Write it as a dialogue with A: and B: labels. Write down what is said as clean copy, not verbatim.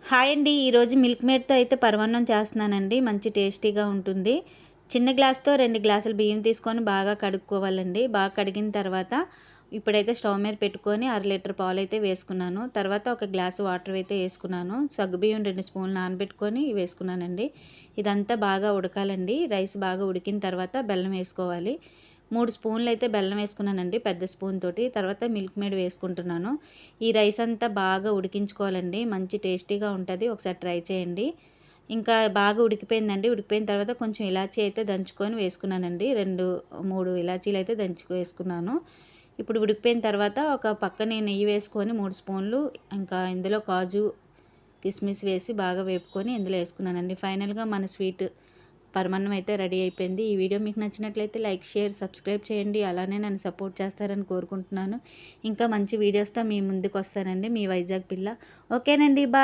A: Hi అండి. ఈరోజు milk మేడ్‌తో అయితే పరమాన్నం చేస్తున్నానండి. మంచి టేస్టీగా ఉంటుంది. చిన్న గ్లాస్‌తో 2 గ్లాసులు బియ్యం తీసుకొని బాగా కడుక్కోవాలండి. బాగా కడిగిన తర్వాత ఇప్పుడైతే స్టవ్ మీద పెట్టుకొని 1/2 లీటర్ పాలైతే వేసుకున్నాను. తర్వాత ఒక గ్లాసు వాటర్ అయితే వేసుకున్నాను. సగ్గుబియ్యం 2 స్పూన్లు నానబెట్టుకొని వేసుకున్నానండి. ఇదంతా బాగా ఉడకాలండి. రైస్ బాగా ఉడికిన తర్వాత బెల్లం వేసుకోవాలి. 3 స్పూన్లు అయితే బెల్లం వేసుకున్నానండి పెద్ద స్పూన్ తోటి. తర్వాత మిల్క్ మేడ్ వేసుకుంటున్నాను. ఈ రైస్ అంతా బాగా ఉడికించుకోవాలండి. మంచి టేస్టీగా ఉంటది. ఒకసారి ట్రై చేయండి. ఇంకా బాగా ఉడికిపోయిందండి. ఉడికిపోయిన తర్వాత కొంచెం ఇలాచీ అయితే దంచుకొని వేసుకున్నానండి. 2, 3 ఇలాచీలు అయితే దంచుకు వేసుకున్నాను. ఇప్పుడు ఉడికిపోయిన తర్వాత ఒక పక్కనే నెయ్యి వేసుకొని 3 స్పూన్లు ఇంకా ఇందులో కాజు, కిస్మిస్ వేసి బాగా వేపుకొని ఇందులో వేసుకున్నానండి. ఫైనల్‌గా మన స్వీట్ పరమాన్నం అయితే రెడీ అయిపోయింది. ఈ వీడియో మీకు నచ్చినట్లయితే లైక్, షేర్, సబ్స్క్రైబ్ చేయండి. అలానే నన్ను సపోర్ట్ చేస్తారని కోరుకుంటున్నాను. ఇంకా మంచి వీడియోస్‌తో మీ ముందుకు వస్తానండి. మీ వైజాగ్ పిల్ల. ఓకేనండి. బాయ్.